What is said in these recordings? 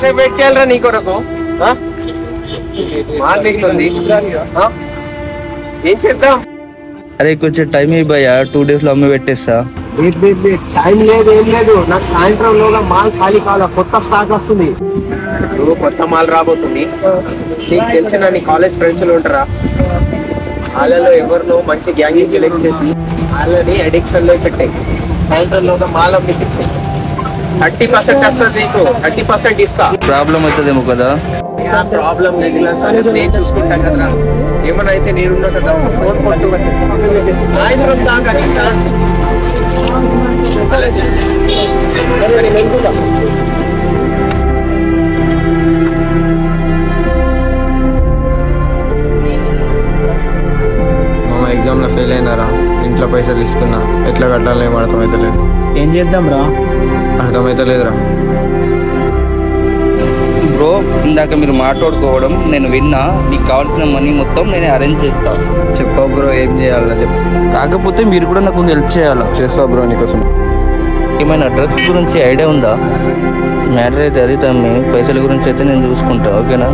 ఎంతసేపు వెయిట్ చేయాలరా నీ కొరకు? ఉంది ఏం చేద్దాం? అరే కొంచెం టైం ఇవ్వయా, 2 days లో అమ్మి పెట్టేస్తా. టైం లేదు ఏం లేదు, నాకు సాయంత్రంలోగా మాల్ ఖాళీ కావాలా, కొత్త స్టాక్ వస్తుంది. కొత్త మాల్ రాబోతుంది. నీకు తెలిసిన నీ కాలేజ్ ఫ్రెండ్స్ ఉంటారా, వాళ్ళలో ఎవరినో మంచి గ్యాంగ్ సెలెక్ట్ చేసి వాళ్ళని అడిక్షన్ లో పెట్టాయి. సాయంత్రంలోగా మాల్ అమ్మిపించాయి. 30% వస్తుంది నీకు, 30% ఇస్తా. ప్రాబ్లం అవుతుందేమో కదా? ప్రాబ్లం మిగిలిన సరే నేను చూసుకుంటాను కదరా. ఏమన్నా అయితే నేనున్నా కదా, ఫోన్ కొట్టు. సాయంత్రం దాకా నీకు ఛాన్స్. ఎగ్జామ్ లో ఫెయిల్ అయినారా, ఇంట్లో పైసలు తీసుకున్నా, ఎట్లా కట్టాలో ఏం అర్థమైతలేదు. ఏం చేద్దాం రా? అర్థమైతలేదురా. బ్రో ఇందాక మీరు మాట్లాడుకోవడం నేను విన్నా. నీకు కావాల్సిన మనీ మొత్తం నేను అరేంజ్ చేస్తా. చెప్పా బ్రో, ఏం చేయాలో చెప్పు. కాకపోతే మీరు కూడా నాకు హెల్ప్ చేయాలా. చేస్తా బ్రో నీకోసం. ఏమైనా డ్రగ్స్ గురించి ఐడియా ఉందా? మ్యాటర్ అయితే అది తమ్మి, పైసల గురించి అయితే నేను చూసుకుంటా, ఓకేనా?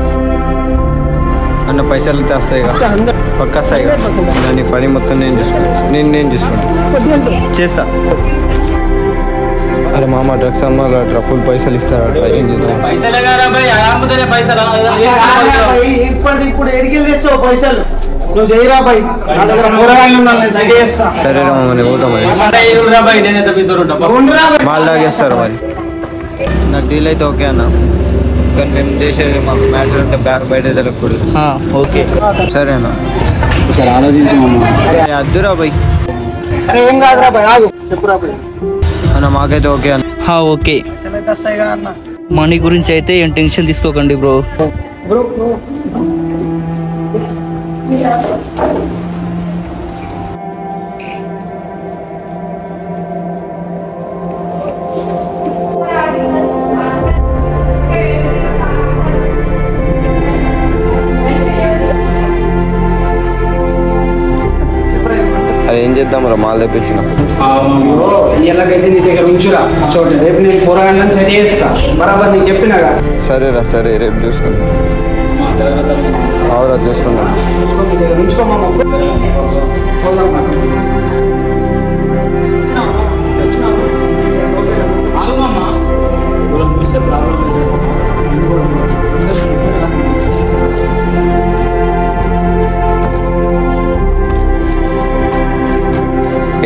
అన్న పైసలు అయితే వస్తాయి పక్క వస్తాయి కదా, నీ పని మొత్తం నేను చూసుకుంటా చేస్తా. అరే మామ డ్రగ్స్ అమ్మాలి, ఫుల్ పైసలు ఇస్తారా? సరేరా మామ, నేను పోతాం మరి. మాల్ లాగేస్తారు మరి. నాకు డీల్ అయితే ఓకే అన్న, కానీ మేము చేసేది మాకు మ్యాటర్ అంటే బ్యాక్ బయట తెలుపుడు. ఓకే సరేనా? సరే ఆలోచించు. అద్దురా బై. ఏం కాదురా బాయ్, ఆగు చెప్పురా బాయ్. అన్న మాకైతే ఓకే అన్న. ఓకే. మనీ గురించి అయితే ఏం టెన్షన్ తీసుకోకండి బ్రో. అది ఏం చేద్దాం రా, మాల్ తెప్పించిన. ఎలాగైతే నీ దగ్గర ఉంచురా, చూడండి రేపు నేను కూరగాయలను సెట్ చేస్తా బరాబర్, నీకు చెప్పినాగా. సరేరా, సరే రేపు చూసుకుందాం. అవురా చూసుకుందాం.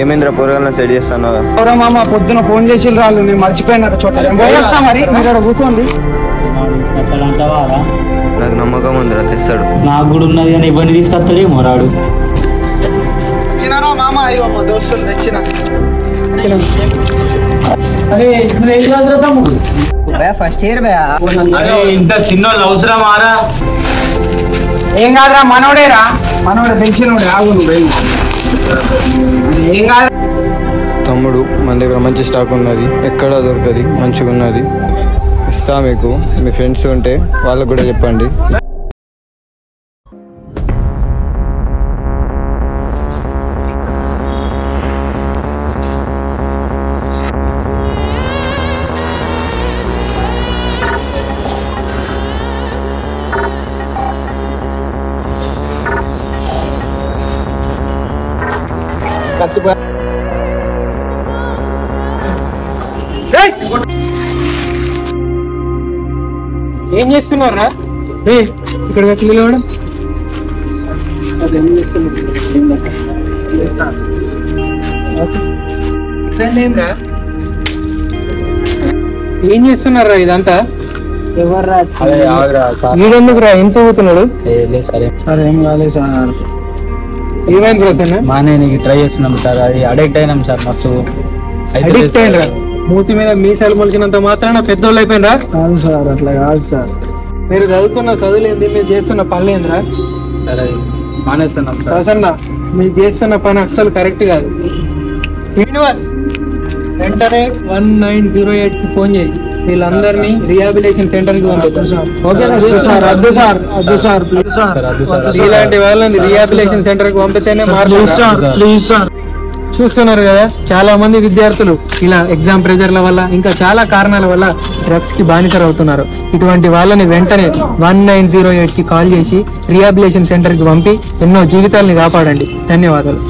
ఏమేంద్ర పొరగాలను సెట్ చేస్తాను. మామ పొద్దున ఫోన్ చేసి రాళ్ళు, నేను మర్చిపోయినా చోట మరి మీరు కూర్చోండి. నాకు నమ్మకం ఉందిరా, తెస్తాడు. నాకు కూడా ఉన్నది కానీ ఇవన్నీ తీసుకొస్తాడే మొరాడు. వచ్చినారా మామ? అయ్యో మా దోస్తులు తెచ్చిన. ఫస్ట్ ఇయర్ ఇంత చిన్నోళ్ళు అవసరం ఆరా? ఏం కాదురా, మనోడేరా, మనోడే పెంచినోడే. ఆగు నువ్వు ఏం కాదు. తమ్ముడు మన దగ్గర మంచి స్టాక్ ఉన్నది, ఎక్కడ దొరకది, మంచిగా ఉన్నది, ఇస్తా మీకు. మీ ఫ్రెండ్స్ ఉంటే వాళ్ళకు కూడా చెప్పండి. ఏం చేస్తున్నారా? ఇక్కడ నిలవడం ఏం చేస్తున్నారా ఇదంతా? మీరెందుకు రా ఇంత పోతున్నాడు? సరే ఏం కాలేదు సార్. ఏమైంది బ్రో? మానే నీకు ట్రై చేస్తున్నాం సార్, అది అడిక్ట్ అయినాం సార్, మస్తు అడిక్ట్ అయినరా? మూతి మీద మీసాలు మొలిచినంత మాత్రాన పెద్దోళ్ళు అయిపోయినరా? కాదు సార్, అట్లా కాదు సార్. మీరు చదువుతున్న చదువులేంది, మీరు చేస్తున్న పనులేందిరా? సరే మానేస్తున్నాం సార్. ప్రసన్న, మీరు చేస్తున్న పని అస్సలు కరెక్ట్ కాదు. శ్రీనివాస్, వెంటనే 1908 కి ఫోన్ చేయి, వీళ్ళందరినీ రిహాబిలిటేషన్ సెంటర్ కి పంపిస్తాం. ఇలాంటి వాళ్ళని రిహాబిలిటేషన్ సెంటర్ కి పంపితేనే ప్లీజ్ సార్. చూస్తున్నారు కదా, చాలా మంది విద్యార్థులు ఇలా ఎగ్జామ్ ప్రెజర్ల వల్ల ఇంకా చాలా కారణాల వల్ల డ్రగ్స్ కి బానిసలు అవుతున్నారు. ఇటువంటి వాళ్ళని వెంటనే 1908 కి కాల్ చేసి రిహాబిలిటేషన్ సెంటర్ కి పంపి ఎన్నో జీవితాలని కాపాడండి. ధన్యవాదాలు.